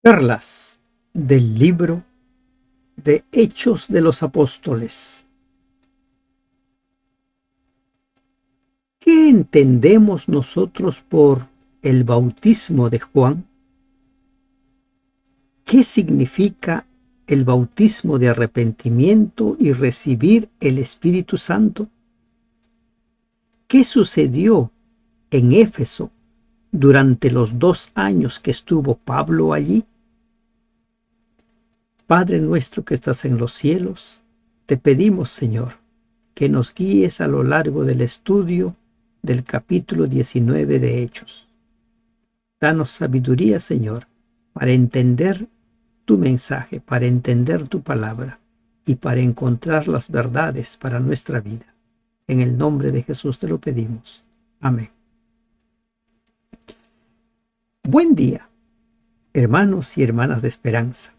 Perlas del libro de Hechos de los Apóstoles. ¿Qué entendemos nosotros por el bautismo de Juan? ¿Qué significa el bautismo de arrepentimiento y recibir el Espíritu Santo? ¿Qué sucedió en Éfeso durante los 2 años que estuvo Pablo allí? Padre nuestro que estás en los cielos, te pedimos, Señor, que nos guíes a lo largo del estudio del capítulo 19 de Hechos. Danos sabiduría, Señor, para entender tu mensaje, para entender tu palabra y para encontrar las verdades para nuestra vida. En el nombre de Jesús te lo pedimos. Amén. Buen día, hermanos y hermanas de esperanza.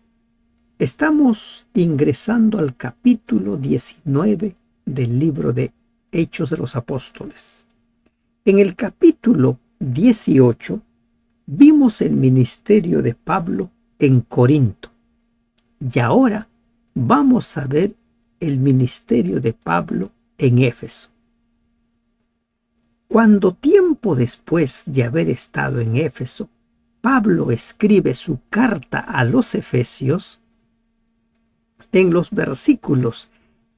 Estamos ingresando al capítulo 19 del libro de Hechos de los Apóstoles. En el capítulo 18 vimos el ministerio de Pablo en Corinto y ahora vamos a ver el ministerio de Pablo en Éfeso. Cuando tiempo después de haber estado en Éfeso, Pablo escribe su carta a los Efesios, en los versículos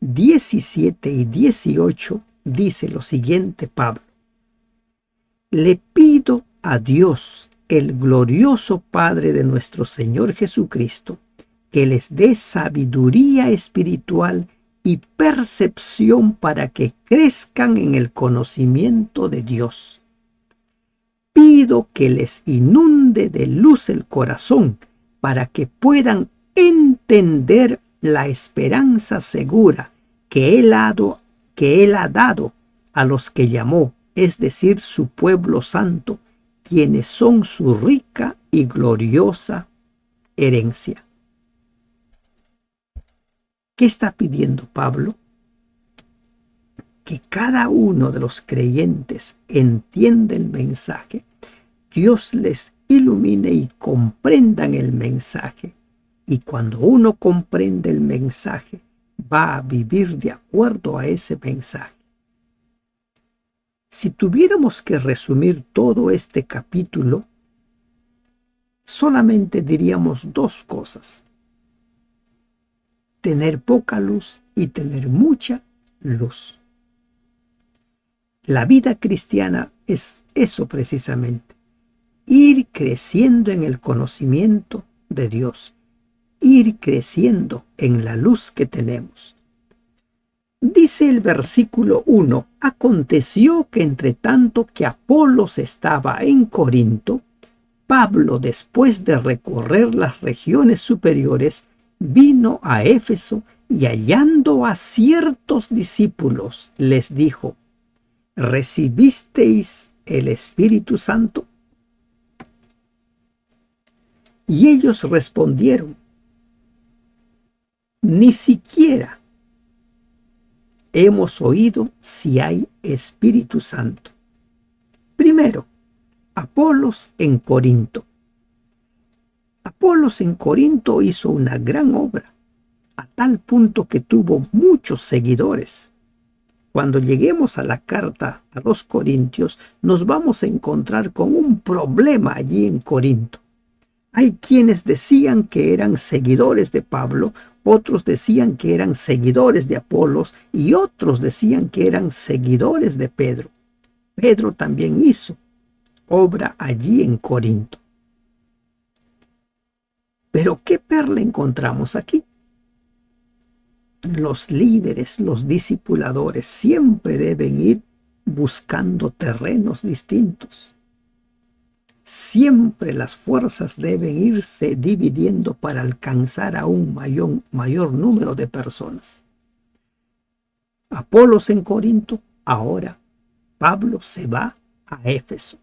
17 y 18 dice lo siguiente Pablo: le pido a Dios, el glorioso Padre de nuestro Señor Jesucristo, que les dé sabiduría espiritual y percepción para que crezcan en el conocimiento de Dios. Pido que les inunde de luz el corazón para que puedan entender la esperanza segura que Él ha dado a los que llamó, es decir, su pueblo santo, quienes son su rica y gloriosa herencia. ¿Qué está pidiendo Pablo? Que cada uno de los creyentes entienda el mensaje, Dios les ilumine y comprendan el mensaje. Y cuando uno comprende el mensaje, va a vivir de acuerdo a ese mensaje. Si tuviéramos que resumir todo este capítulo, solamente diríamos 2 cosas: tener poca luz y tener mucha luz. La vida cristiana es eso precisamente, ir creciendo en el conocimiento de Dios, ir creciendo en la luz que tenemos. Dice el versículo 1, aconteció que entre tanto que Apolos estaba en Corinto, Pablo, después de recorrer las regiones superiores, vino a Éfeso y hallando a ciertos discípulos, les dijo: ¿recibisteis el Espíritu Santo? Y ellos respondieron: ni siquiera hemos oído si hay Espíritu Santo. Primero, Apolos en Corinto. Apolos en Corinto hizo una gran obra, a tal punto que tuvo muchos seguidores. Cuando lleguemos a la carta a los Corintios, nos vamos a encontrar con un problema allí en Corinto. Hay quienes decían que eran seguidores de Pablo, otros decían que eran seguidores de Apolos y otros decían que eran seguidores de Pedro. Pedro también hizo obra allí en Corinto. Pero ¿qué perla encontramos aquí? Los líderes, los discipuladores siempre deben ir buscando terrenos distintos. Siempre las fuerzas deben irse dividiendo para alcanzar a un mayor número de personas. Apolos en Corinto, ahora Pablo se va a Éfeso.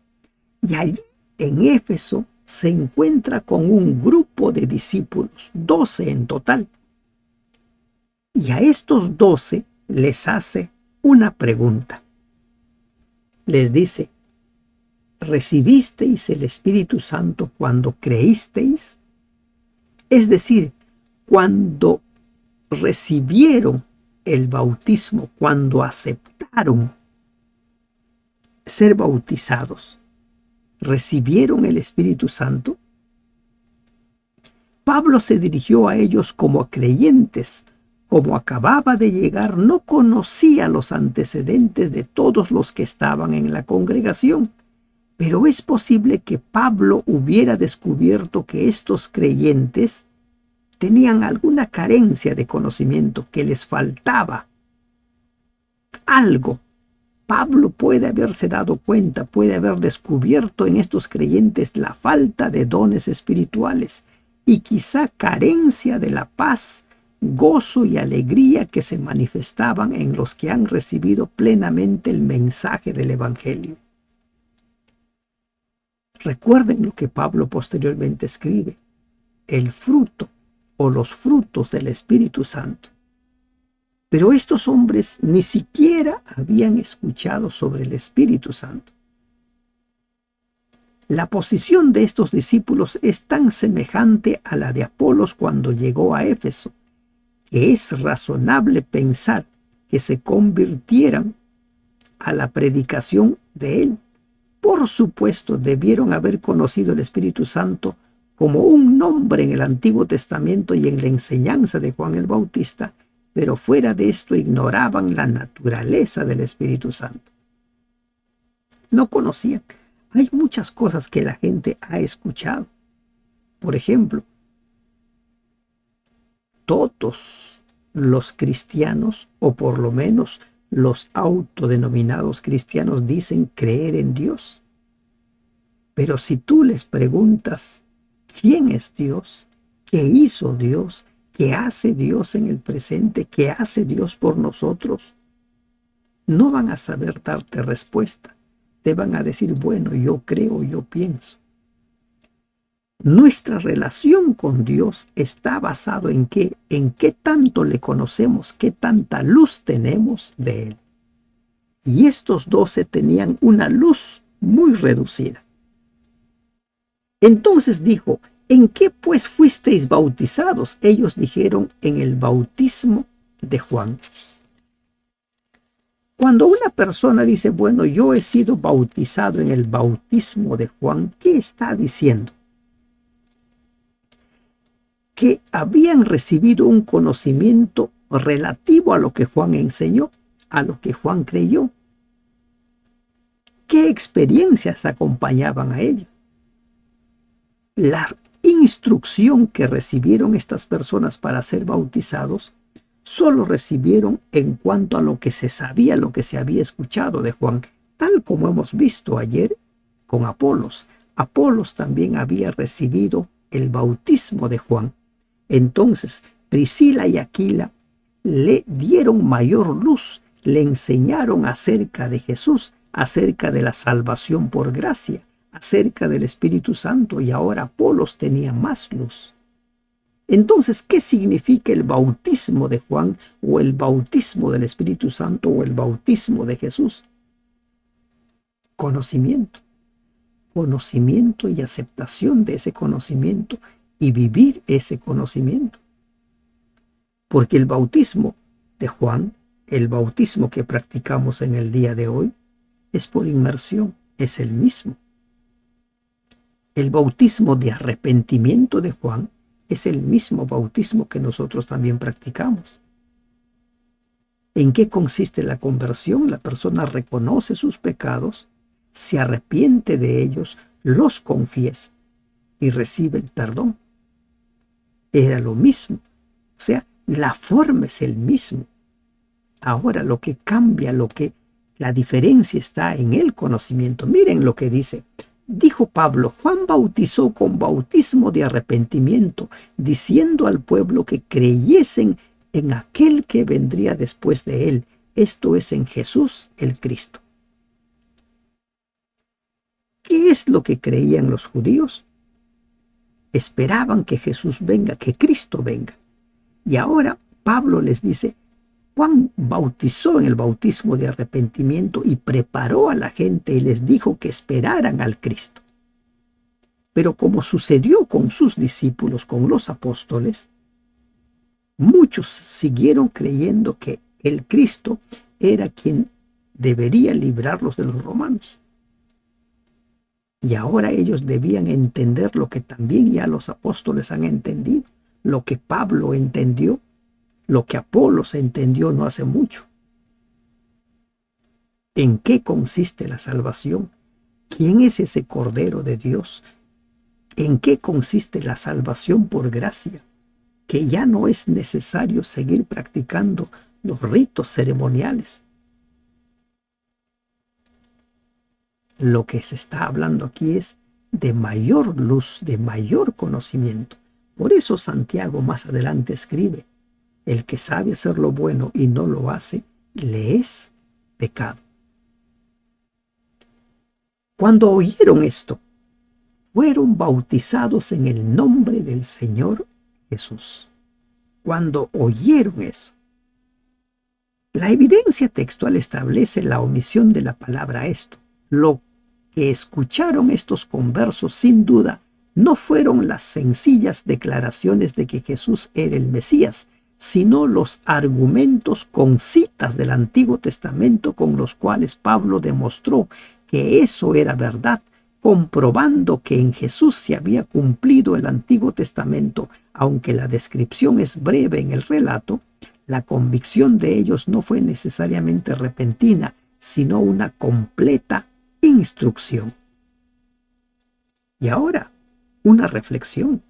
Y allí en Éfeso se encuentra con un grupo de discípulos, 12 en total. Y a estos 12 les hace una pregunta. Les dice: ¿recibisteis el Espíritu Santo cuando creísteis? Es decir, cuando recibieron el bautismo, cuando aceptaron ser bautizados, recibieron el Espíritu Santo, Pablo se dirigió a ellos como a creyentes. Como acababa de llegar, no conocía los antecedentes de todos los que estaban en la congregación, pero es posible que Pablo hubiera descubierto que estos creyentes tenían alguna carencia de conocimiento, que les faltaba algo. Pablo puede haberse dado cuenta, puede haber descubierto en estos creyentes la falta de dones espirituales y quizá carencia de la paz, gozo y alegría que se manifestaban en los que han recibido plenamente el mensaje del Evangelio. Recuerden lo que Pablo posteriormente escribe: el fruto o los frutos del Espíritu Santo. Pero estos hombres ni siquiera habían escuchado sobre el Espíritu Santo. La posición de estos discípulos es tan semejante a la de Apolos cuando llegó a Éfeso, que es razonable pensar que se convirtieran a la predicación de él. Por supuesto, debieron haber conocido el Espíritu Santo como un nombre en el Antiguo Testamento y en la enseñanza de Juan el Bautista, pero fuera de esto ignoraban la naturaleza del Espíritu Santo. No conocían. Hay muchas cosas que la gente ha escuchado. Por ejemplo, todos los cristianos, o por lo menos los autodenominados cristianos, dicen creer en Dios. Pero si tú les preguntas quién es Dios, qué hizo Dios, qué hace Dios en el presente, qué hace Dios por nosotros, no van a saber darte respuesta. Te van a decir, bueno, yo creo, yo pienso. Nuestra relación con Dios está basado en qué tanto le conocemos, qué tanta luz tenemos de Él. Y estos 12 tenían una luz muy reducida. Entonces dijo, ¿en qué pues fuisteis bautizados? Ellos dijeron, en el bautismo de Juan. Cuando una persona dice, bueno, yo he sido bautizado en el bautismo de Juan, ¿qué está diciendo? Que habían recibido un conocimiento relativo a lo que Juan enseñó, a lo que Juan creyó. ¿Qué experiencias acompañaban a ello? La instrucción que recibieron estas personas para ser bautizados solo recibieron en cuanto a lo que se sabía, lo que se había escuchado de Juan, tal como hemos visto ayer con Apolos. Apolos también había recibido el bautismo de Juan. Entonces, Priscila y Aquila le dieron mayor luz, le enseñaron acerca de Jesús, acerca de la salvación por gracia, acerca del Espíritu Santo, y ahora Apolos tenía más luz. Entonces, ¿qué significa el bautismo de Juan o el bautismo del Espíritu Santo o el bautismo de Jesús? Conocimiento. Conocimiento y aceptación de ese conocimiento y vivir ese conocimiento. Porque el bautismo de Juan, el bautismo que practicamos en el día de hoy, es por inmersión, es el mismo. El bautismo de arrepentimiento de Juan es el mismo bautismo que nosotros también practicamos. ¿En qué consiste la conversión? La persona reconoce sus pecados, se arrepiente de ellos, los confiesa y recibe el perdón. Era lo mismo. O sea, la forma es el mismo. Ahora lo que cambia, la diferencia está en el conocimiento. Miren lo que dice. Dijo Pablo, Juan bautizó con bautismo de arrepentimiento, diciendo al pueblo que creyesen en aquel que vendría después de él, esto es, en Jesús el Cristo. ¿Qué es lo que creían los judíos? Esperaban que Jesús venga, que Cristo venga. Y ahora Pablo les dice, Juan bautizó en el bautismo de arrepentimiento y preparó a la gente y les dijo que esperaran al Cristo. Pero como sucedió con sus discípulos, con los apóstoles, muchos siguieron creyendo que el Cristo era quien debería librarlos de los romanos. Y ahora ellos debían entender lo que también ya los apóstoles han entendido, lo que Pablo entendió, lo que Apolos entendió no hace mucho. ¿En qué consiste la salvación? ¿Quién es ese Cordero de Dios? ¿En qué consiste la salvación por gracia? Que ya no es necesario seguir practicando los ritos ceremoniales. Lo que se está hablando aquí es de mayor luz, de mayor conocimiento. Por eso Santiago más adelante escribe: el que sabe hacer lo bueno y no lo hace, le es pecado. Cuando oyeron esto, fueron bautizados en el nombre del Señor Jesús. Cuando oyeron eso, la evidencia textual establece la omisión de la palabra esto. Lo que escucharon estos conversos sin duda no fueron las sencillas declaraciones de que Jesús era el Mesías, sino los argumentos con citas del Antiguo Testamento con los cuales Pablo demostró que eso era verdad, comprobando que en Jesús se había cumplido el Antiguo Testamento. Aunque la descripción es breve en el relato, la convicción de ellos no fue necesariamente repentina, sino una completa instrucción. Y ahora, una reflexión.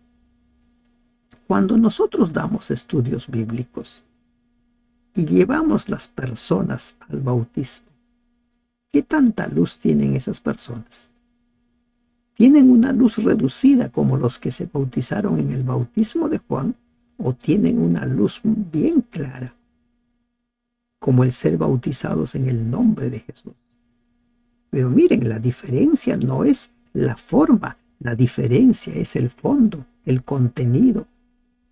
Cuando nosotros damos estudios bíblicos y llevamos las personas al bautismo, ¿qué tanta luz tienen esas personas? ¿Tienen una luz reducida como los que se bautizaron en el bautismo de Juan? ¿O tienen una luz bien clara como el ser bautizados en el nombre de Jesús? Pero miren, la diferencia no es la forma, la diferencia es el fondo, el contenido.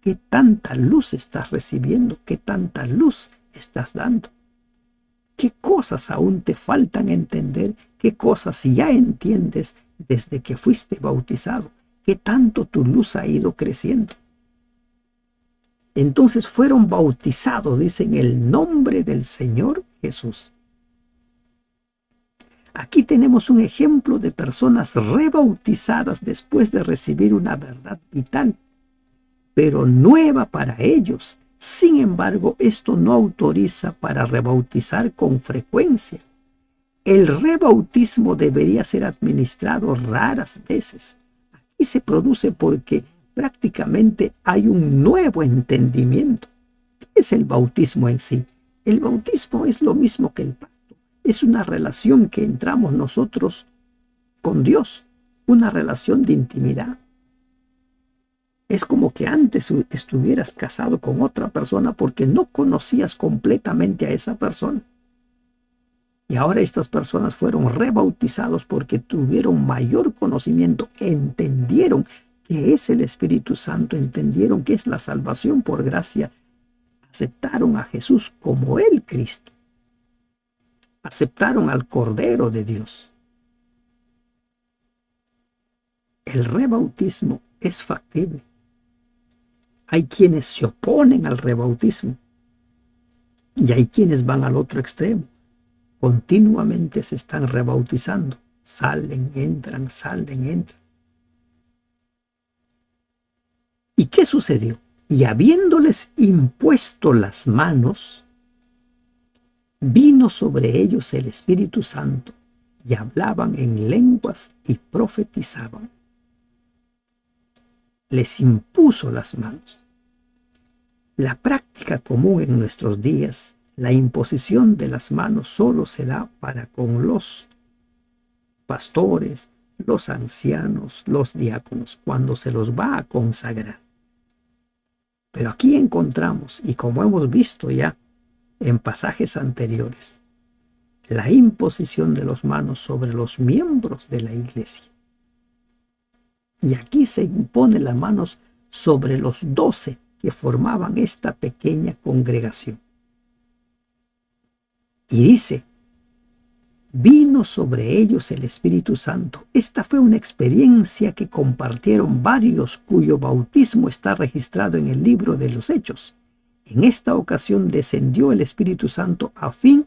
¿Qué tanta luz estás recibiendo? ¿Qué tanta luz estás dando? ¿Qué cosas aún te faltan entender? ¿Qué cosas ya entiendes desde que fuiste bautizado? ¿Qué tanto tu luz ha ido creciendo? Entonces fueron bautizados, dice, en el nombre del Señor Jesús. Aquí tenemos un ejemplo de personas rebautizadas después de recibir una verdad vital, pero nueva para ellos. Sin embargo, esto no autoriza para rebautizar con frecuencia. El rebautismo debería ser administrado raras veces. Aquí se produce porque prácticamente hay un nuevo entendimiento. ¿Qué es el bautismo en sí? El bautismo es lo mismo que el pacto. Es una relación que entramos nosotros con Dios, una relación de intimidad. Es como que antes estuvieras casado con otra persona porque no conocías completamente a esa persona. Y ahora estas personas fueron rebautizados porque tuvieron mayor conocimiento, entendieron qué es el Espíritu Santo, entendieron qué es la salvación por gracia, aceptaron a Jesús como el Cristo, aceptaron al Cordero de Dios. El rebautismo es factible. Hay quienes se oponen al rebautismo y hay quienes van al otro extremo. Continuamente se están rebautizando. Salen, entran, salen, entran. ¿Y qué sucedió? Y habiéndoles impuesto las manos, vino sobre ellos el Espíritu Santo y hablaban en lenguas y profetizaban. Les impuso las manos. La práctica común en nuestros días, la imposición de las manos solo se da para con los pastores, los ancianos, los diáconos, cuando se los va a consagrar. Pero aquí encontramos, y como hemos visto ya en pasajes anteriores, la imposición de las manos sobre los miembros de la iglesia. Y aquí se impone las manos sobre los 12 que formaban esta pequeña congregación. Y dice, vino sobre ellos el Espíritu Santo. Esta fue una experiencia que compartieron varios cuyo bautismo está registrado en el libro de los Hechos. En esta ocasión descendió el Espíritu Santo a fin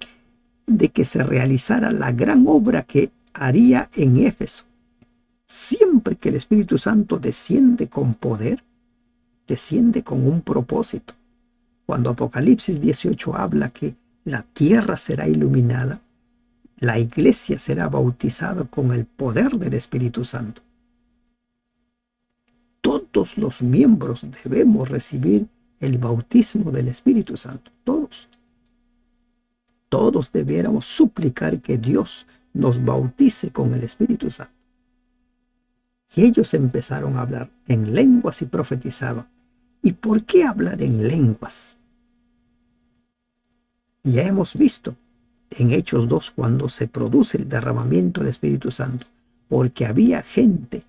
de que se realizara la gran obra que haría en Éfeso. Siempre que el Espíritu Santo desciende con poder, desciende con un propósito. Cuando Apocalipsis 18 habla que la tierra será iluminada, la iglesia será bautizada con el poder del Espíritu Santo. Todos los miembros debemos recibir el bautismo del Espíritu Santo. Todos. Todos debiéramos suplicar que Dios nos bautice con el Espíritu Santo. Y ellos empezaron a hablar en lenguas y profetizaban. ¿Y por qué hablar en lenguas? Ya hemos visto en Hechos 2 cuando se produce el derramamiento del Espíritu Santo, porque había gente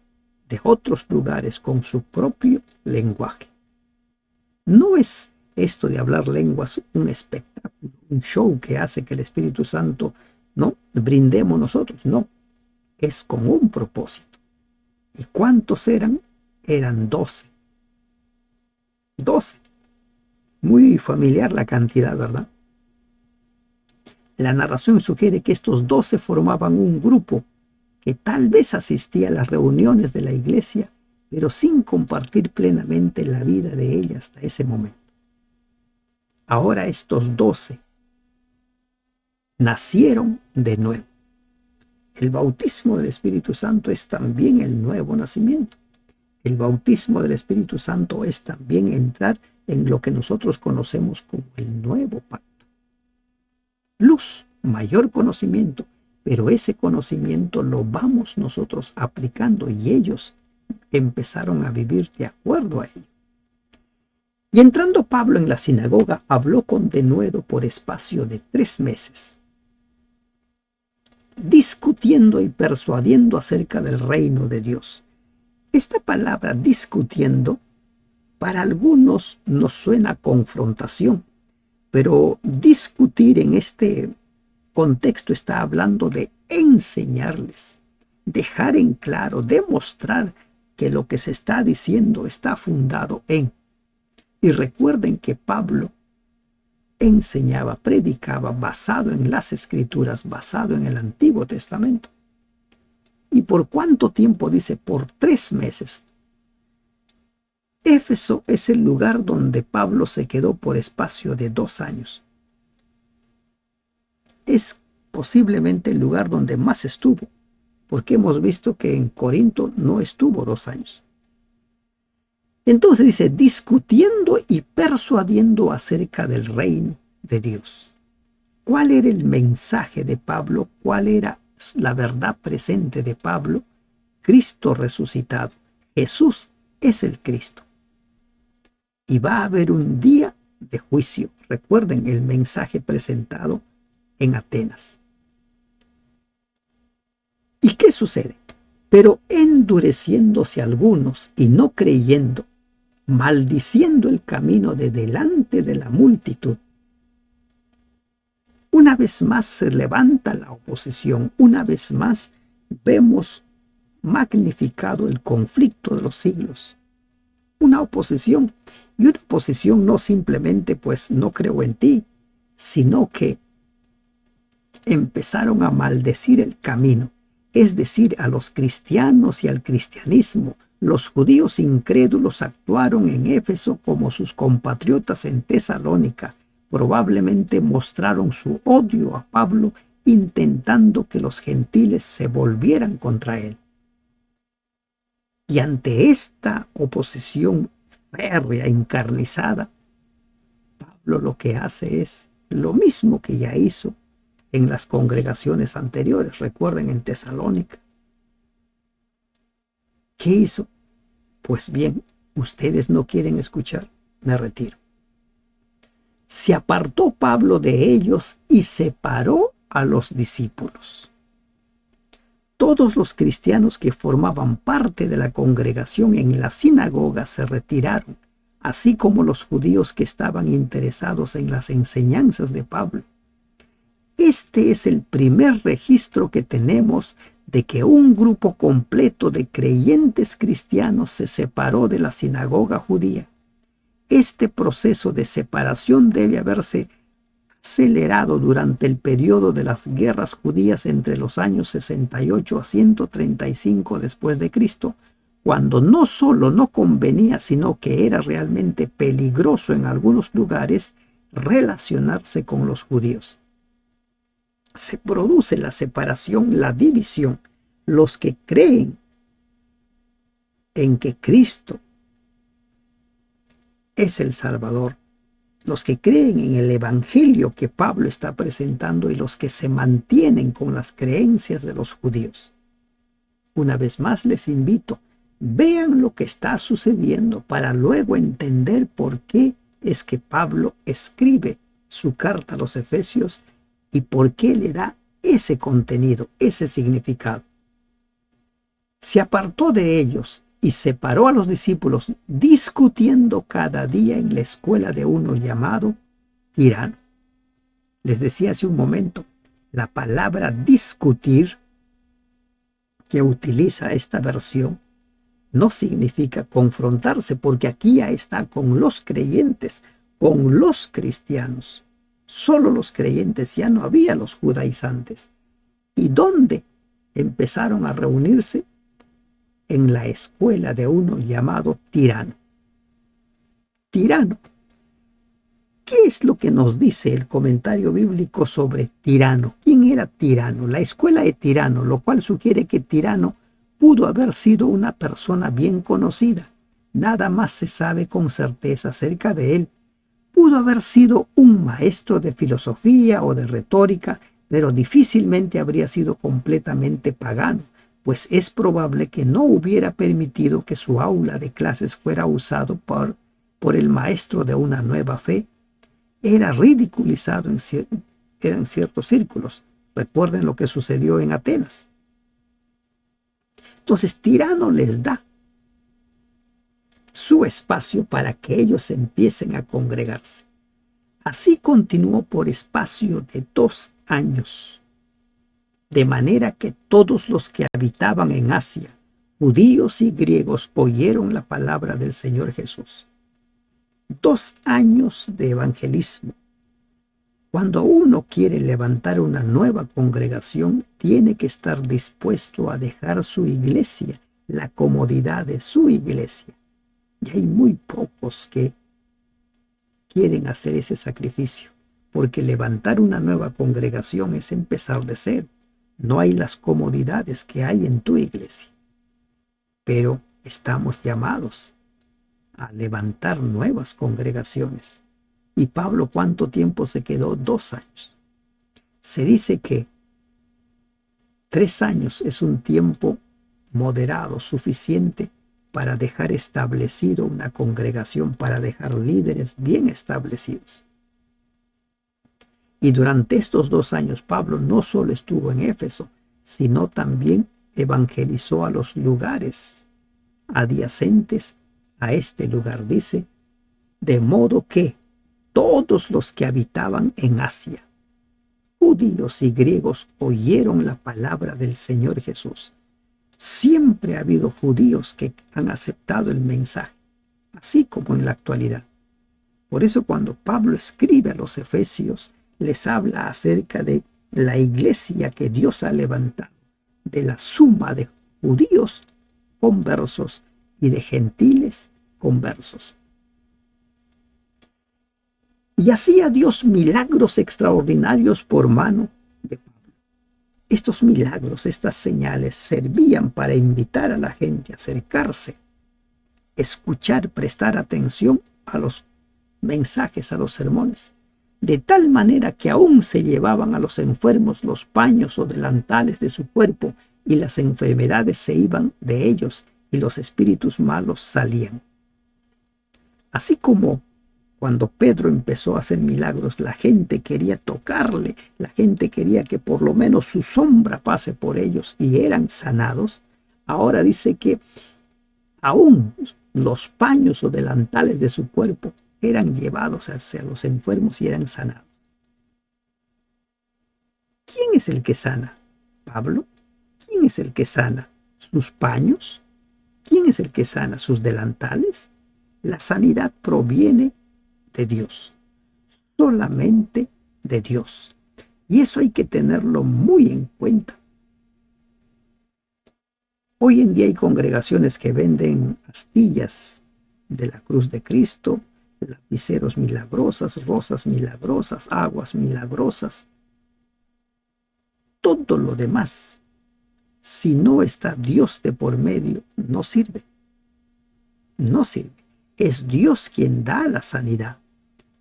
de otros lugares con su propio lenguaje. No es esto de hablar lenguas un espectáculo, un show que hace que el Espíritu Santo no brindemos nosotros, no, es con un propósito. ¿Y cuántos eran? Eran 12. 12. Muy familiar la cantidad, ¿verdad? La narración sugiere que estos 12 formaban un grupo que tal vez asistía a las reuniones de la iglesia, pero sin compartir plenamente la vida de ella hasta ese momento. Ahora estos 12 nacieron de nuevo. El bautismo del Espíritu Santo es también el nuevo nacimiento. El bautismo del Espíritu Santo es también entrar en lo que nosotros conocemos como el nuevo pacto. Luz, mayor conocimiento, pero ese conocimiento lo vamos nosotros aplicando y ellos empezaron a vivir de acuerdo a ello. Y entrando Pablo en la sinagoga, habló con denuedo por espacio de 3 meses, discutiendo y persuadiendo acerca del reino de Dios. Esta palabra discutiendo para algunos nos suena a confrontación, pero discutir en este contexto está hablando de enseñarles, dejar en claro, demostrar que lo que se está diciendo está fundado en. Y recuerden que Pablo enseñaba, predicaba basado en las Escrituras, basado en el Antiguo Testamento. ¿Y por cuánto tiempo? Dice, por 3 meses. Éfeso es el lugar donde Pablo se quedó por espacio de 2 años. Es posiblemente el lugar donde más estuvo, porque hemos visto que en Corinto no estuvo 2 años. Entonces dice, discutiendo y persuadiendo acerca del reino de Dios. ¿Cuál era el mensaje de Pablo? ¿Cuál era la verdad presente de Pablo? Cristo resucitado. Jesús es el Cristo. Y va a haber un día de juicio. Recuerden el mensaje presentado en Atenas. ¿Y qué sucede? Pero endureciéndose algunos y no creyendo, maldiciendo el camino de delante de la multitud. Una vez más se levanta la oposición, una vez más vemos magnificado el conflicto de los siglos. Una oposición, y una oposición no simplemente pues no creo en ti, sino que empezaron a maldecir el camino, es decir, a los cristianos y al cristianismo. Los judíos incrédulos actuaron en Éfeso como sus compatriotas en Tesalónica. Probablemente mostraron su odio a Pablo, intentando que los gentiles se volvieran contra él. Y ante esta oposición férrea, encarnizada, Pablo lo que hace es lo mismo que ya hizo en las congregaciones anteriores. Recuerden en Tesalónica. ¿Qué hizo? Pues bien, ustedes no quieren escuchar, me retiro. Se apartó Pablo de ellos y separó a los discípulos. Todos los cristianos que formaban parte de la congregación en la sinagoga se retiraron, así como los judíos que estaban interesados en las enseñanzas de Pablo. Este es el primer registro que tenemos de que un grupo completo de creyentes cristianos se separó de la sinagoga judía. Este proceso de separación debe haberse acelerado durante el periodo de las guerras judías entre los años 68 a 135 después de Cristo, cuando no solo no convenía, sino que era realmente peligroso en algunos lugares relacionarse con los judíos. Se produce la separación, la división. Los que creen en que Cristo es el Salvador, los que creen en el Evangelio que Pablo está presentando y los que se mantienen con las creencias de los judíos. Una vez más les invito, vean lo que está sucediendo para luego entender por qué es que Pablo escribe su carta a los Efesios y por qué le da ese contenido, ese significado. Se apartó de ellos y separó a los discípulos, discutiendo cada día en la escuela de uno llamado tirano. Les decía hace un momento, la palabra discutir que utiliza esta versión no significa confrontarse, porque aquí ya está con los creyentes, con los cristianos. Solo los creyentes, ya no había los judaizantes. ¿Y dónde empezaron a reunirse? En la escuela de uno llamado tirano. Tirano. ¿Qué es lo que nos dice el comentario bíblico sobre Tirano? ¿Quién era Tirano? La escuela de Tirano, lo cual sugiere que Tirano pudo haber sido una persona bien conocida. Nada más se sabe con certeza acerca de él. Pudo haber sido un maestro de filosofía o de retórica, pero difícilmente habría sido completamente pagano, pues es probable que no hubiera permitido que su aula de clases fuera usado por el maestro de una nueva fe. Era ridiculizado en ciertos círculos. Recuerden lo que sucedió en Atenas. Entonces Tirano les da su espacio para que ellos empiecen a congregarse. Así continuó por espacio de 2 años. De manera que todos los que habitaban en Asia, judíos y griegos, oyeron la palabra del Señor Jesús. 2 años de evangelismo. Cuando uno quiere levantar una nueva congregación, tiene que estar dispuesto a dejar su iglesia, la comodidad de su iglesia. Y hay muy pocos que quieren hacer ese sacrificio, porque levantar una nueva congregación es empezar de cero. No hay las comodidades que hay en tu iglesia, pero estamos llamados a levantar nuevas congregaciones. ¿Y Pablo cuánto tiempo se quedó? 2 años. Se dice que 3 años es un tiempo moderado, suficiente para dejar establecido una congregación, para dejar líderes bien establecidos. Y durante estos 2 años Pablo no solo estuvo en Éfeso, sino también evangelizó a los lugares adyacentes a este lugar. Dice, de modo que todos los que habitaban en Asia, judíos y griegos, oyeron la palabra del Señor Jesús. Siempre ha habido judíos que han aceptado el mensaje, así como en la actualidad. Por eso cuando Pablo escribe a los Efesios, les habla acerca de la iglesia que Dios ha levantado, de la suma de judíos conversos y de gentiles conversos. Y hacía Dios milagros extraordinarios por mano de Pablo. Estos milagros, estas señales, servían para invitar a la gente a acercarse, escuchar, prestar atención a los mensajes, a los sermones, de tal manera que aún se llevaban a los enfermos los paños o delantales de su cuerpo y las enfermedades se iban de ellos y los espíritus malos salían. Así como cuando Pedro empezó a hacer milagros, la gente quería tocarle, la gente quería que por lo menos su sombra pase por ellos y eran sanados. Ahora dice que aún los paños o delantales de su cuerpo eran llevados hacia los enfermos y eran sanados. ¿Quién es el que sana? ¿Pablo? ¿Quién es el que sana? ¿Sus paños? ¿Quién es el que sana? ¿Sus delantales? La sanidad proviene de Dios, solamente de Dios. Y eso hay que tenerlo muy en cuenta. Hoy en día hay congregaciones que venden astillas de la cruz de Cristo, lapiceros milagrosas, rosas milagrosas, aguas milagrosas. Todo lo demás, si no está Dios de por medio, no sirve. No sirve. Es Dios quien da la sanidad.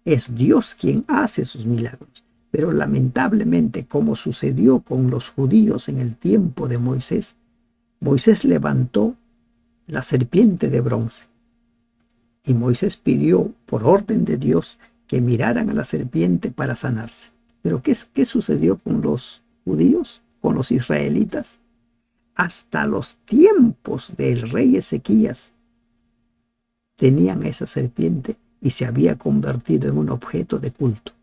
Es Dios quien hace sus milagros. Pero lamentablemente, como sucedió con los judíos en el tiempo de Moisés, Moisés levantó la serpiente de bronce. Y Moisés pidió, por orden de Dios, que miraran a la serpiente para sanarse. Pero ¿qué sucedió con los judíos, con los israelitas? Hasta los tiempos del rey Ezequías tenían esa serpiente y se había convertido en un objeto de culto.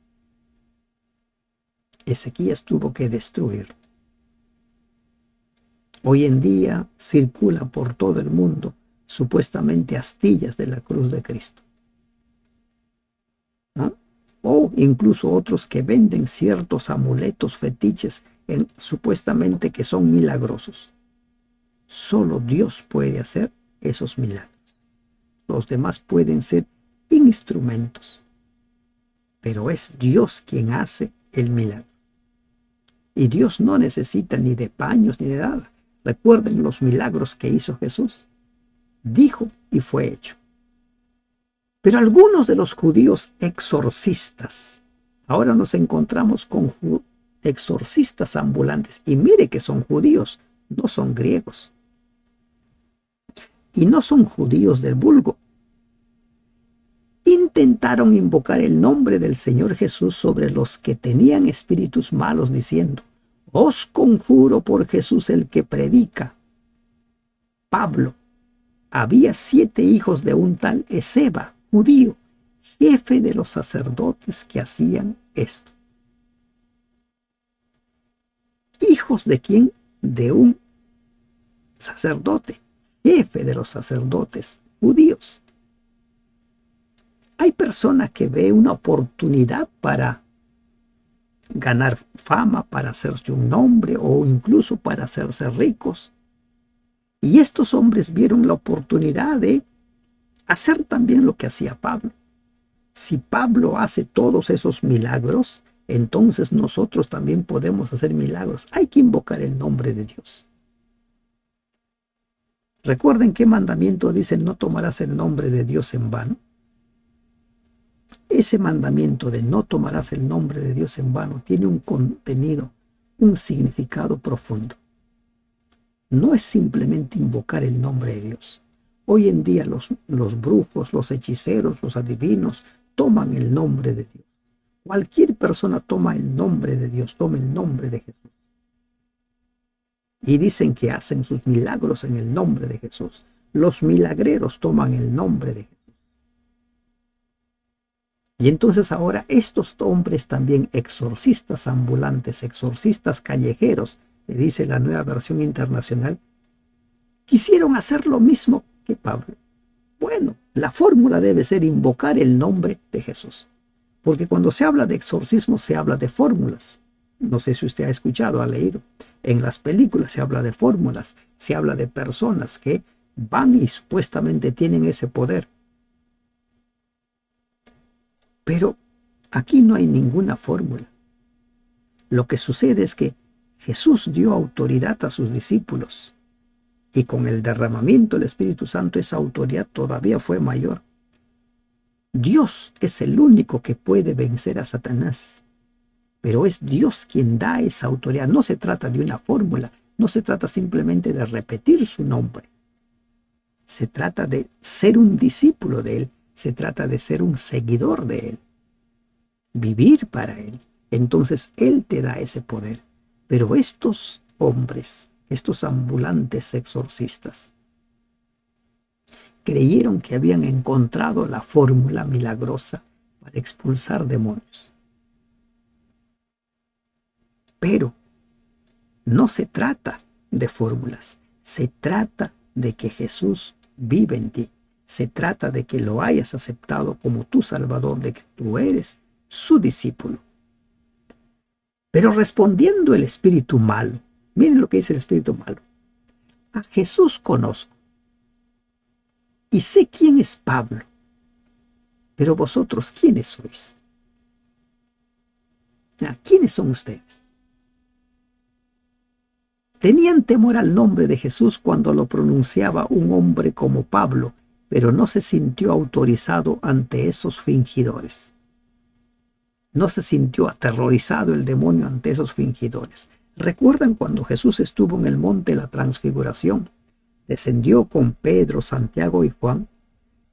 Ezequías tuvo que destruirlo. Hoy en día circula por todo el mundo supuestamente astillas de la cruz de Cristo, ¿no? O incluso otros que venden ciertos amuletos fetiches supuestamente que son milagrosos. Solo Dios puede hacer esos milagros. Los demás pueden ser instrumentos, pero es Dios quien hace el milagro. Y Dios no necesita ni de paños ni de nada. Recuerden los milagros que hizo Jesús. Dijo y fue hecho. Pero algunos de los judíos exorcistas, ahora nos encontramos con exorcistas ambulantes, y mire que son judíos, no son griegos. Y no son judíos del vulgo. Intentaron invocar el nombre del Señor Jesús sobre los que tenían espíritus malos, diciendo: os conjuro por Jesús el que predica. Pablo, había 7 hijos de un tal Esceva, judío, jefe de los sacerdotes que hacían esto. ¿Hijos de quién? De un sacerdote, jefe de los sacerdotes judíos. Hay personas que ven una oportunidad para ganar fama, para hacerse un nombre o incluso para hacerse ricos. Y estos hombres vieron la oportunidad de hacer también lo que hacía Pablo. Si Pablo hace todos esos milagros, entonces nosotros también podemos hacer milagros. Hay que invocar el nombre de Dios. Recuerden qué mandamiento dice: no tomarás el nombre de Dios en vano. Ese mandamiento de no tomarás el nombre de Dios en vano tiene un contenido, un significado profundo. No es simplemente invocar el nombre de Dios. Hoy en día los brujos, los hechiceros, los adivinos toman el nombre de Dios. Cualquier persona toma el nombre de Dios, toma el nombre de Jesús. Y dicen que hacen sus milagros en el nombre de Jesús. Los milagreros toman el nombre de Jesús. Y entonces ahora estos hombres también, exorcistas ambulantes, exorcistas callejeros, le dice la Nueva Versión Internacional, quisieron hacer lo mismo que Pablo. Bueno, la fórmula debe ser invocar el nombre de Jesús. Porque cuando se habla de exorcismo se habla de fórmulas. No sé si usted ha escuchado, ha leído. En las películas se habla de fórmulas, se habla de personas que van y supuestamente tienen ese poder. Pero aquí no hay ninguna fórmula. Lo que sucede es que Jesús dio autoridad a sus discípulos y con el derramamiento del Espíritu Santo esa autoridad todavía fue mayor. Dios es el único que puede vencer a Satanás, pero es Dios quien da esa autoridad. No se trata de una fórmula, no se trata simplemente de repetir su nombre. Se trata de ser un discípulo de Él, se trata de ser un seguidor de Él, vivir para Él. Entonces Él te da ese poder. Pero estos hombres, estos ambulantes exorcistas, creyeron que habían encontrado la fórmula milagrosa para expulsar demonios. Pero no se trata de fórmulas, se trata de que Jesús vive en ti. Se trata de que lo hayas aceptado como tu Salvador, de que tú eres su discípulo. Pero respondiendo el espíritu malo, miren lo que dice el espíritu malo. A Jesús conozco y sé quién es Pablo, pero vosotros, ¿quiénes sois? ¿Quiénes son ustedes? Tenían temor al nombre de Jesús cuando lo pronunciaba un hombre como Pablo, pero no se sintió autorizado ante esos fingidores. No se sintió aterrorizado el demonio ante esos fingidores. ¿Recuerdan cuando Jesús estuvo en el monte de la Transfiguración? Descendió con Pedro, Santiago y Juan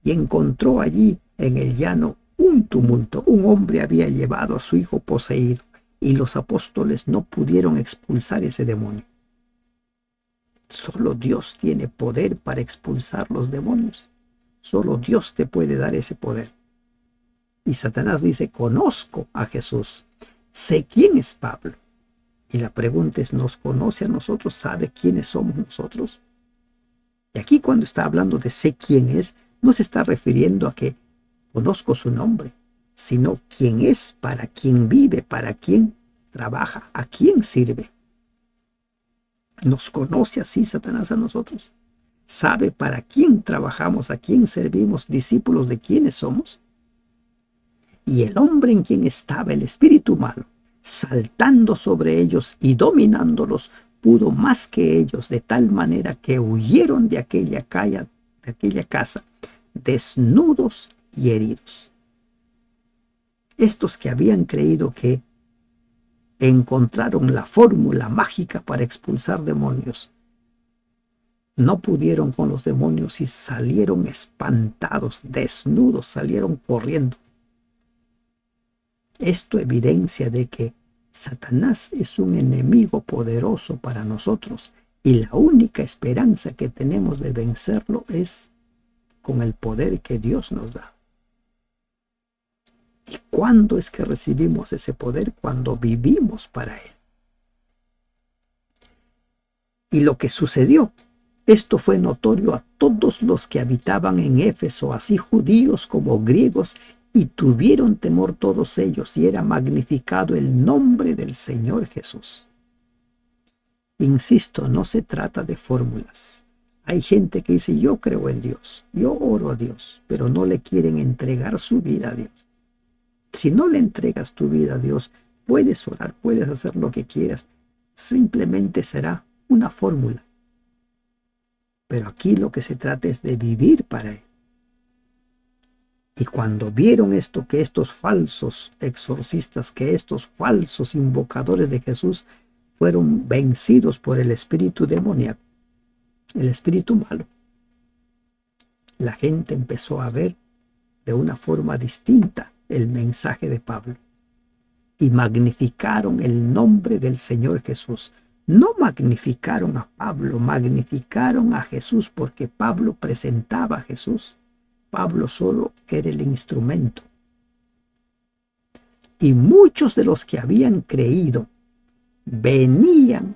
y encontró allí en el llano un tumulto. Un hombre había llevado a su hijo poseído y los apóstoles no pudieron expulsar ese demonio. Solo Dios tiene poder para expulsar los demonios. Solo Dios te puede dar ese poder. Y Satanás dice, conozco a Jesús, sé quién es Pablo. Y la pregunta es, ¿nos conoce a nosotros? ¿Sabe quiénes somos nosotros? Y aquí cuando está hablando de sé quién es, no se está refiriendo a que conozco su nombre, sino quién es, para quién vive, para quién trabaja, a quién sirve. ¿Nos conoce así Satanás a nosotros? ¿Sabe para quién trabajamos, a quién servimos, discípulos de quiénes somos? Y el hombre en quien estaba el espíritu malo, saltando sobre ellos y dominándolos, pudo más que ellos, de tal manera que huyeron de aquella casa, desnudos y heridos. Estos que habían creído que encontraron la fórmula mágica para expulsar demonios, no pudieron con los demonios y salieron espantados, desnudos, salieron corriendo. Esto evidencia de que Satanás es un enemigo poderoso para nosotros y la única esperanza que tenemos de vencerlo es con el poder que Dios nos da. ¿Y cuándo es que recibimos ese poder? Cuando vivimos para Él. Y lo que sucedió, esto fue notorio a todos los que habitaban en Éfeso, así judíos como griegos, y tuvieron temor todos ellos, y era magnificado el nombre del Señor Jesús. Insisto, no se trata de fórmulas. Hay gente que dice, yo creo en Dios, yo oro a Dios, pero no le quieren entregar su vida a Dios. Si no le entregas tu vida a Dios, puedes orar, puedes hacer lo que quieras, simplemente será una fórmula. Pero aquí lo que se trata es de vivir para Él. Y cuando vieron esto, que estos falsos exorcistas, que estos falsos invocadores de Jesús fueron vencidos por el espíritu demoníaco, el espíritu malo, la gente empezó a ver de una forma distinta el mensaje de Pablo y magnificaron el nombre del Señor Jesús. No magnificaron a Pablo, magnificaron a Jesús, porque Pablo presentaba a Jesús. Pablo solo era el instrumento. Y muchos de los que habían creído venían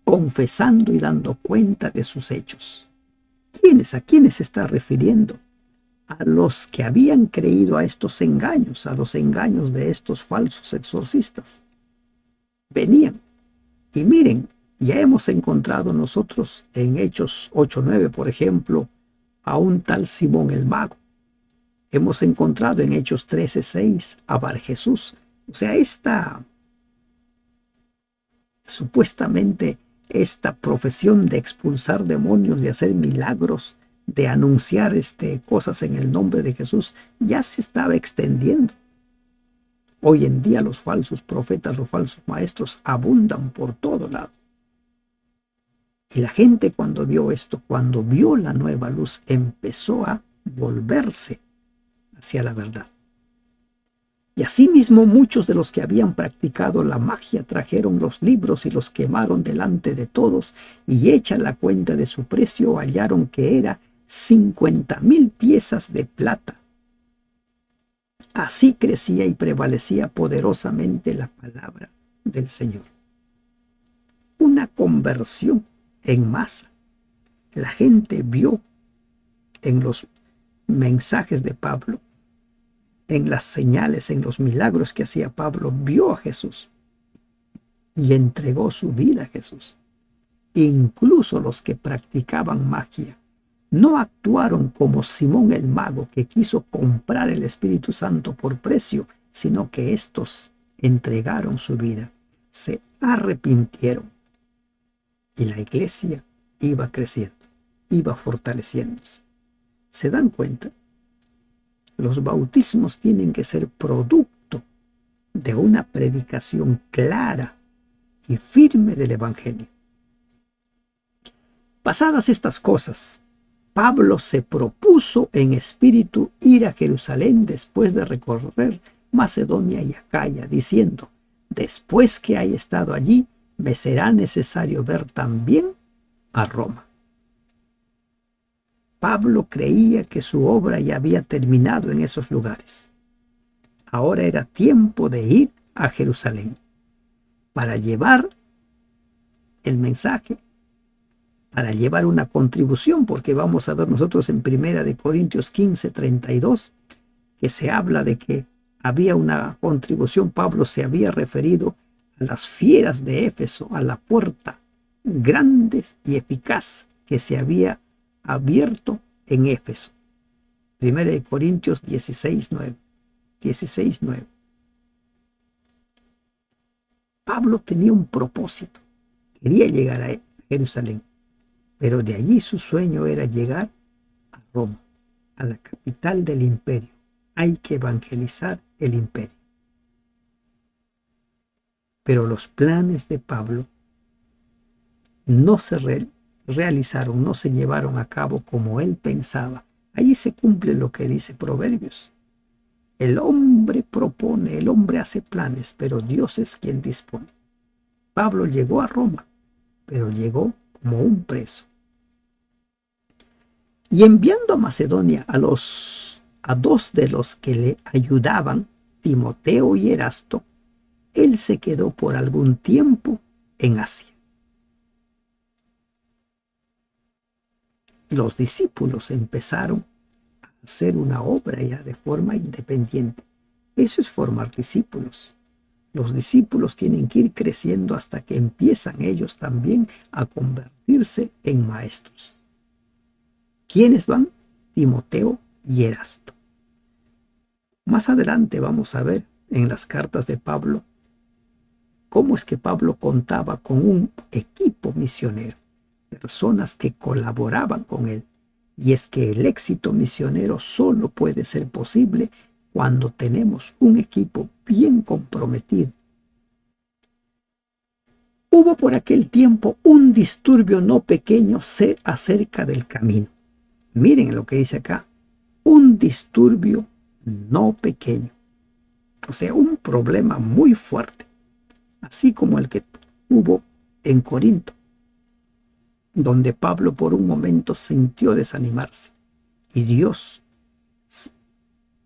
confesando y dando cuenta de sus hechos. ¿A quiénes se está refiriendo? A los que habían creído a estos engaños, a los engaños de estos falsos exorcistas. Venían. Y miren, ya hemos encontrado nosotros en Hechos 8:9, por ejemplo, a un tal Simón el Mago. Hemos encontrado en Hechos 13:6 a Barjesús. O sea, supuestamente esta profesión de expulsar demonios, de hacer milagros, de anunciar cosas en el nombre de Jesús, ya se estaba extendiendo. Hoy en día los falsos profetas, los falsos maestros abundan por todo lado. Y la gente cuando vio esto, cuando vio la nueva luz, empezó a volverse hacia la verdad. Y asimismo muchos de los que habían practicado la magia trajeron los libros y los quemaron delante de todos, y hecha la cuenta de su precio hallaron que era 50,000 piezas de plata. Así crecía y prevalecía poderosamente la palabra del Señor. una conversión en masa. La gente vio en los mensajes de Pablo, en las señales, en los milagros que hacía Pablo, vio a Jesús y entregó su vida a Jesús. Incluso los que practicaban magia no actuaron como Simón el mago, que quiso comprar el Espíritu Santo por precio, sino que estos entregaron su vida, se arrepintieron, y la iglesia iba creciendo, iba fortaleciéndose. ¿Se dan cuenta? Los bautismos tienen que ser producto de una predicación clara y firme del Evangelio. Pasadas estas cosas, Pablo se propuso en espíritu ir a Jerusalén después de recorrer Macedonia y Acaya, diciendo: después que haya estado allí, me será necesario ver también a Roma. Pablo creía que su obra ya había terminado en esos lugares. Ahora era tiempo de ir a Jerusalén para llevar el mensaje, para llevar una contribución, porque vamos a ver nosotros en 1 Corintios 15:32, que se habla de que había una contribución. Pablo se había referido a las fieras de Éfeso, a la puerta grande y eficaz que se había abierto en Éfeso. 1 Corintios 16:9. Pablo tenía un propósito, quería llegar a Jerusalén, pero de allí su sueño era llegar a Roma, a la capital del imperio. Hay que evangelizar el imperio. Pero los planes de Pablo no se realizaron, no se llevaron a cabo como él pensaba. Allí se cumple lo que dice Proverbios. El hombre propone, el hombre hace planes, pero Dios es quien dispone. Pablo llegó a Roma, pero llegó como un preso. Y enviando a Macedonia a dos de los que le ayudaban, Timoteo y Erasto, él se quedó por algún tiempo en Asia. Los discípulos empezaron a hacer una obra ya de forma independiente. Eso es formar discípulos. Los discípulos tienen que ir creciendo hasta que empiezan ellos también a convertirse en maestros. ¿Quiénes van? Timoteo y Erasto. Más adelante vamos a ver en las cartas de Pablo cómo es que Pablo contaba con un equipo misionero, personas que colaboraban con él. Y es que el éxito misionero solo puede ser posible cuando tenemos un equipo bien comprometido. Hubo por aquel tiempo un disturbio no pequeño acerca del camino. Miren lo que dice acá, un disturbio no pequeño. O sea, un problema muy fuerte, así como el que hubo en Corinto, donde Pablo por un momento sintió desanimarse y Dios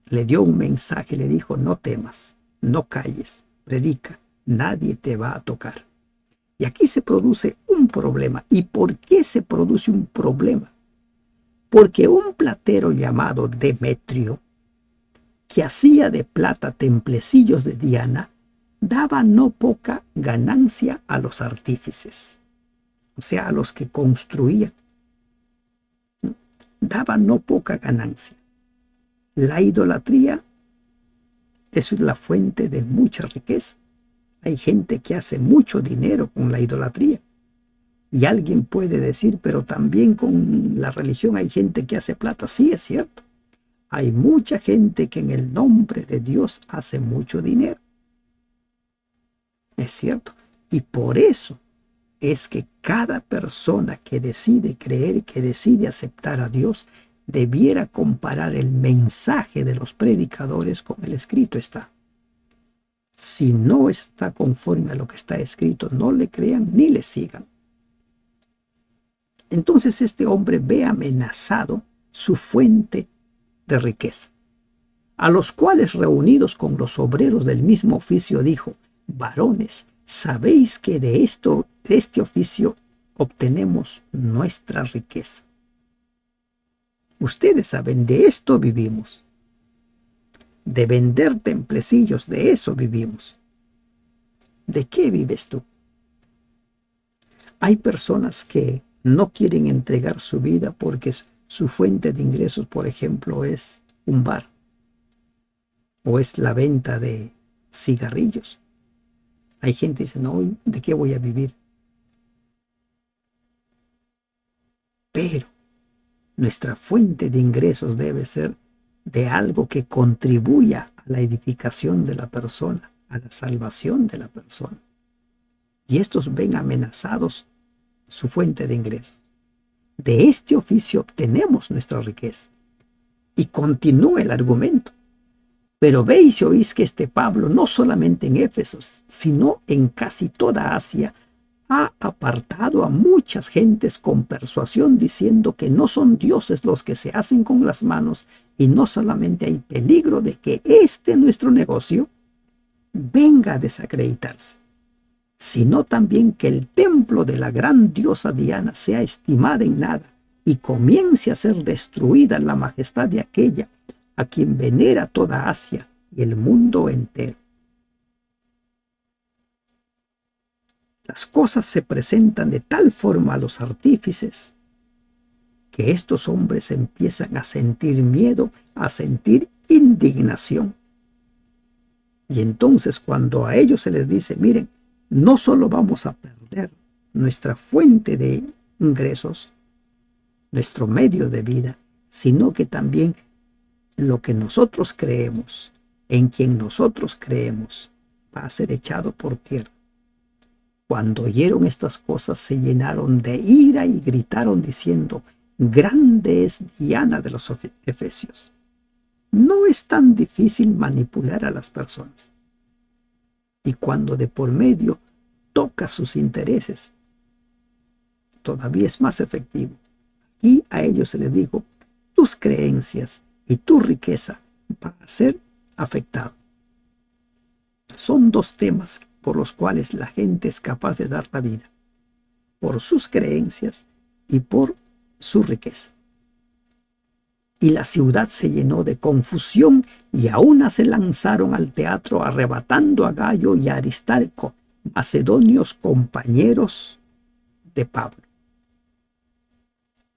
le dio un mensaje, le dijo: no temas, no calles, predica, nadie te va a tocar. Y aquí se produce un problema. ¿Y por qué se produce un problema? Porque un platero llamado Demetrio, que hacía de plata templecillos de Diana, daba no poca ganancia a los artífices, o sea, a los que construían. Daba no poca ganancia. La idolatría es la fuente de mucha riqueza. Hay gente que hace mucho dinero con la idolatría. Y alguien puede decir, pero también con la religión hay gente que hace plata. Sí, es cierto. Hay mucha gente que en el nombre de Dios hace mucho dinero. Es cierto. Y por eso es que cada persona que decide creer, que decide aceptar a Dios, debiera comparar el mensaje de los predicadores con el escrito está. Si no está conforme a lo que está escrito, no le crean ni le sigan. Entonces este hombre ve amenazado su fuente de riqueza, a los cuales reunidos con los obreros del mismo oficio dijo: varones, Sabéis que de este oficio obtenemos nuestra riqueza. Ustedes saben, de esto vivimos. De vender templecillos, de eso vivimos. ¿De qué vives tú? Hay personas que no quieren entregar su vida porque su fuente de ingresos, por ejemplo, es un bar o es la venta de cigarrillos. Hay gente que dice, no, ¿de qué voy a vivir? Pero nuestra fuente de ingresos debe ser de algo que contribuya a la edificación de la persona, a la salvación de la persona. Y estos ven amenazados su fuente de ingresos. De este oficio obtenemos nuestra riqueza. Y continúa el argumento. Pero veis y oís que este Pablo, no solamente en Éfeso, sino en casi toda Asia, ha apartado a muchas gentes con persuasión, diciendo que no son dioses los que se hacen con las manos, y no solamente hay peligro de que nuestro negocio venga a desacreditarse, sino también que el templo de la gran diosa Diana sea estimada en nada y comience a ser destruida la majestad de aquella a quien venera toda Asia y el mundo entero. Las cosas se presentan de tal forma a los artífices que estos hombres empiezan a sentir miedo, a sentir indignación. Y entonces cuando a ellos se les dice, miren, no solo vamos a perder nuestra fuente de ingresos, nuestro medio de vida, sino que también lo que nosotros creemos, en quien nosotros creemos, va a ser echado por tierra. Cuando oyeron estas cosas se llenaron de ira y gritaron diciendo, grande es Diana de los Efesios. No es tan difícil manipular a las personas. Y cuando de por medio toca sus intereses, todavía es más efectivo. Y a ellos se les dijo, tus creencias y tu riqueza va a ser afectado. Son dos temas por los cuales la gente es capaz de dar la vida, por sus creencias y por su riqueza. Y la ciudad se llenó de confusión y aún se lanzaron al teatro arrebatando a Gayo y a Aristarco, macedonios compañeros de Pablo.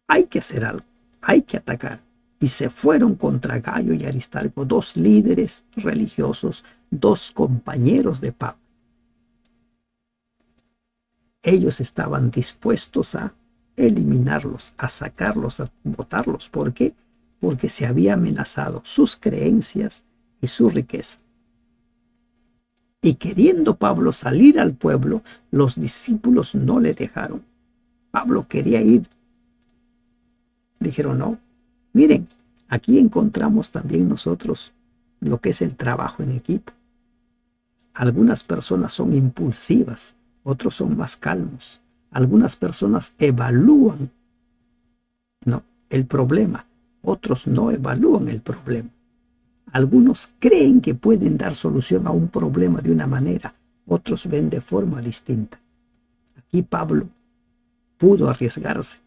Hay que hacer algo, hay que atacar. Y se fueron contra Gayo y Aristarco, dos líderes religiosos, dos compañeros de Pablo. Ellos estaban dispuestos a eliminarlos, a sacarlos, a botarlos. ¿Por qué? Porque se había amenazado sus creencias y su riqueza. Y queriendo Pablo salir al pueblo, los discípulos no le dejaron. Pablo quería ir. Dijeron, no, miren, aquí encontramos también nosotros lo que es el trabajo en equipo. Algunas personas son impulsivas, otros son más calmos. Algunas personas evalúan el problema, otros no evalúan el problema. Algunos creen que pueden dar solución a un problema de una manera, otros ven de forma distinta. Aquí Pablo pudo arriesgarse.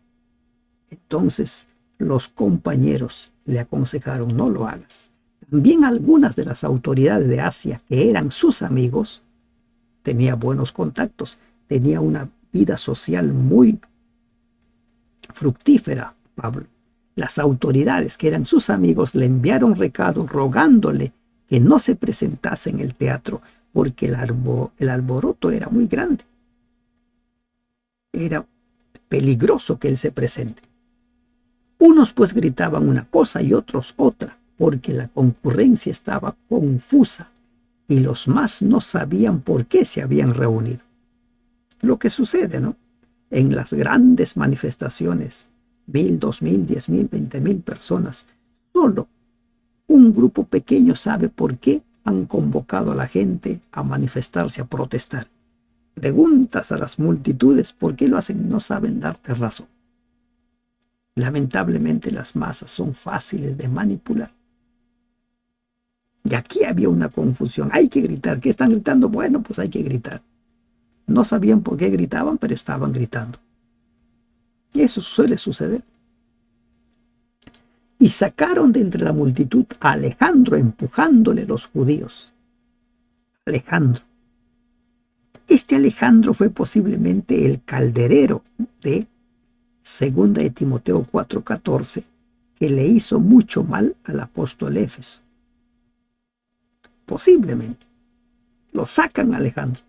Entonces los compañeros le aconsejaron, no lo hagas. También algunas de las autoridades de Asia, que eran sus amigos, tenía buenos contactos, tenía una vida social muy fructífera, Pablo. Las autoridades, que eran sus amigos, le enviaron recados rogándole que no se presentase en el teatro porque el alboroto era muy grande. Era peligroso que él se presente. Unos pues gritaban una cosa y otros otra, porque la concurrencia estaba confusa y los más no sabían por qué se habían reunido. Lo que sucede, ¿no? En las grandes manifestaciones, 1,000, 2,000, 10,000, 20,000 personas, solo un grupo pequeño sabe por qué han convocado a la gente a manifestarse, a protestar. Preguntas a las multitudes por qué lo hacen, no saben darte razón. Lamentablemente las masas son fáciles de manipular. Y aquí había una confusión. Hay que gritar. ¿Qué están gritando? Bueno, pues hay que gritar. No sabían por qué gritaban, pero estaban gritando. Y eso suele suceder. Y sacaron de entre la multitud a Alejandro, empujándole los judíos. Alejandro. Este Alejandro fue posiblemente el calderero de 2 de Timoteo 4:14, que le hizo mucho mal al apóstol Éfeso. Posiblemente. Lo sacan a Alejandro.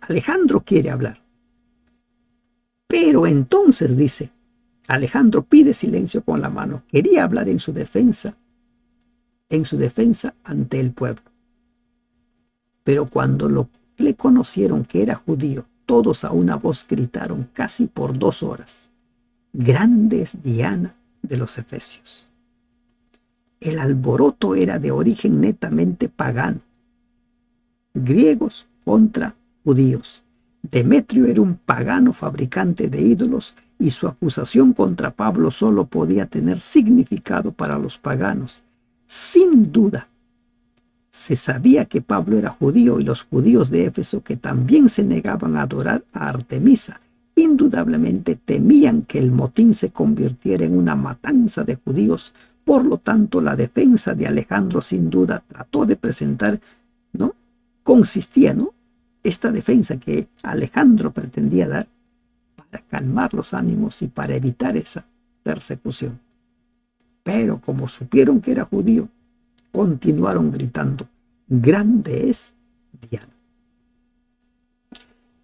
Alejandro quiere hablar. Pero entonces dice, Alejandro pide silencio con la mano. Quería hablar en su defensa ante el pueblo. Pero cuando le conocieron que era judío, todos a una voz gritaron casi por 2 horas: grande es Diana de los Efesios. El alboroto era de origen netamente pagano. Griegos contra judíos. Demetrio era un pagano fabricante de ídolos y su acusación contra Pablo solo podía tener significado para los paganos. Sin duda, se sabía que Pablo era judío y los judíos de Éfeso, que también se negaban a adorar a Artemisa, indudablemente temían que el motín se convirtiera en una matanza de judíos. Por lo tanto, la defensa de Alejandro sin duda trató de presentar, ¿no? Consistía, ¿no? Esta defensa que Alejandro pretendía dar para calmar los ánimos y para evitar esa persecución. Pero como supieron que era judío, continuaron gritando: grande es Diana.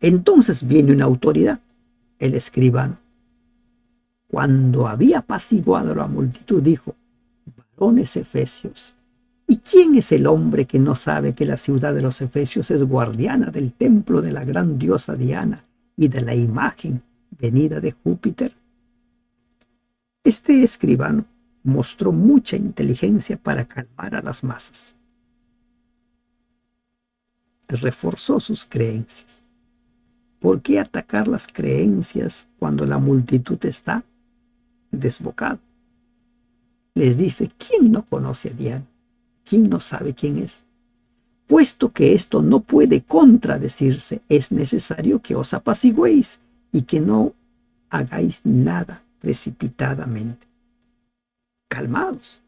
Entonces viene una autoridad, el escribano. Cuando había apaciguado a la multitud, dijo: varones efesios, ¿y quién es el hombre que no sabe que la ciudad de los Efesios es guardiana del templo de la gran diosa Diana y de la imagen venida de Júpiter? Este escribano mostró mucha inteligencia para calmar a las masas. Reforzó sus creencias. ¿Por qué atacar las creencias cuando la multitud está desbocada? Les dice: ¿quién no conoce a Diana? ¿Quién no sabe quién es? Puesto que esto no puede contradecirse, es necesario que os apaciguéis y que no hagáis nada precipitadamente. Calmados.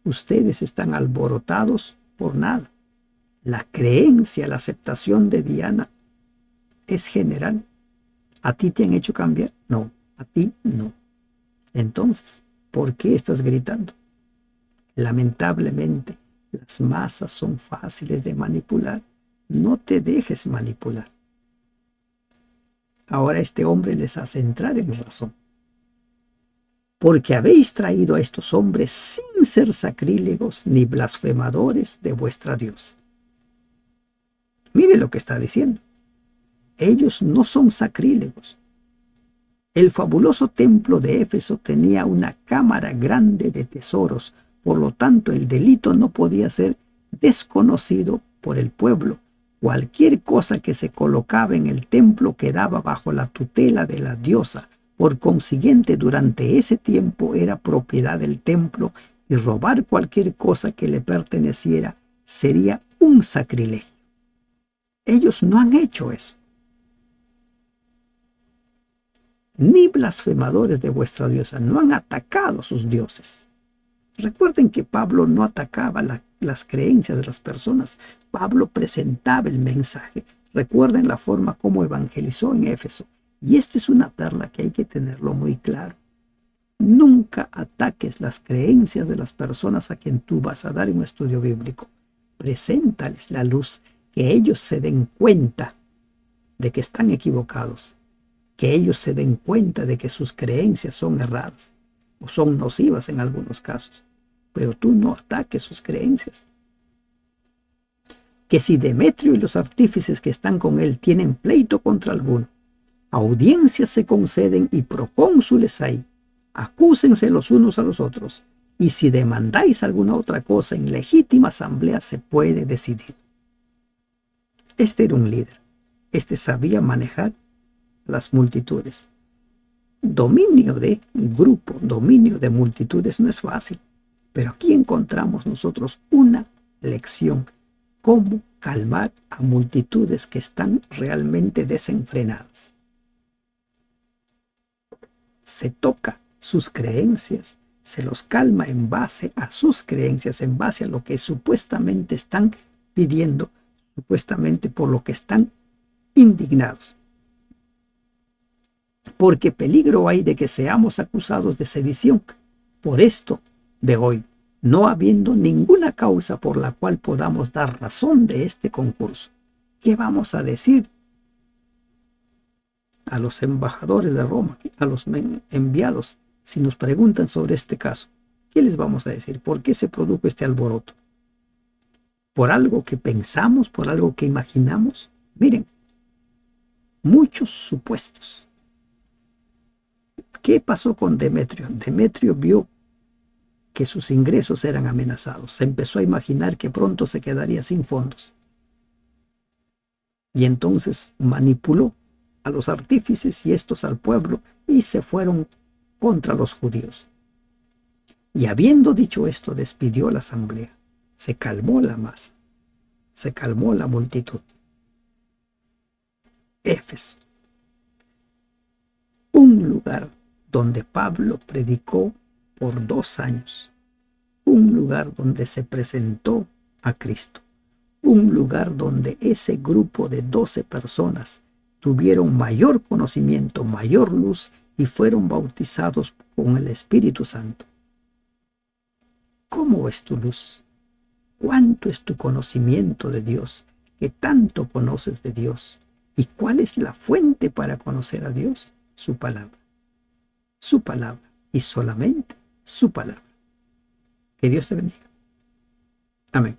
Ustedes están alborotados por nada. La creencia, la aceptación de Diana es general. ¿A ti te han hecho cambiar? No, a ti no. Entonces, ¿por qué estás gritando? Lamentablemente, las masas son fáciles de manipular. No te dejes manipular. Ahora este hombre les hace entrar en razón. Porque habéis traído a estos hombres sin ser sacrílegos ni blasfemadores de vuestra diosa. Mire lo que está diciendo. Ellos no son sacrílegos. El fabuloso templo de Éfeso tenía una cámara grande de tesoros. Por lo tanto, el delito no podía ser desconocido por el pueblo. Cualquier cosa que se colocaba en el templo quedaba bajo la tutela de la diosa. Por consiguiente, durante ese tiempo era propiedad del templo y robar cualquier cosa que le perteneciera sería un sacrilegio. Ellos no han hecho eso. Ni blasfemadores de vuestra diosa, no han atacado a sus dioses. Recuerden que Pablo no atacaba las creencias de las personas. Pablo presentaba el mensaje. Recuerden la forma como evangelizó en Éfeso. Y esto es una perla que hay que tenerlo muy claro. Nunca ataques las creencias de las personas a quien tú vas a dar un estudio bíblico. Preséntales la luz, que ellos se den cuenta de que están equivocados, que ellos se den cuenta de que sus creencias son erradas o son nocivas en algunos casos, pero tú no ataques sus creencias. Que si Demetrio y los artífices que están con él tienen pleito contra alguno, audiencias se conceden y procónsules hay, acúsense los unos a los otros, y si demandáis alguna otra cosa en legítima asamblea se puede decidir. Este era un líder. Este sabía manejar las multitudes. Dominio de grupo, dominio de multitudes no es fácil, pero aquí encontramos nosotros una lección: cómo calmar a multitudes que están realmente desenfrenadas. Se toca sus creencias, se los calma en base a sus creencias, en base a lo que supuestamente están pidiendo, supuestamente por lo que están indignados. Porque peligro hay de que seamos acusados de sedición por esto de hoy, no habiendo ninguna causa por la cual podamos dar razón de este concurso. ¿Qué vamos a decir a los embajadores de Roma, a los enviados, si nos preguntan sobre este caso? ¿Qué les vamos a decir? ¿Por qué se produjo este alboroto? ¿Por algo que pensamos? ¿Por algo que imaginamos? Miren, muchos supuestos. ¿Qué pasó con Demetrio? Demetrio vio que sus ingresos eran amenazados. Se empezó a imaginar que pronto se quedaría sin fondos. Y entonces manipuló a los artífices y estos al pueblo y se fueron contra los judíos. Y habiendo dicho esto, despidió la asamblea. Se calmó la masa. Se calmó la multitud. Éfeso. Un lugar donde Pablo predicó por 2 años. Un lugar donde se presentó a Cristo. Un lugar donde ese grupo de 12 personas tuvieron mayor conocimiento, mayor luz y fueron bautizados con el Espíritu Santo. ¿Cómo es tu luz? ¿Cuánto es tu conocimiento de Dios? ¿Qué tanto conoces de Dios? ¿Y cuál es la fuente para conocer a Dios? Su palabra. Su palabra y solamente su palabra. Que Dios te bendiga. Amén.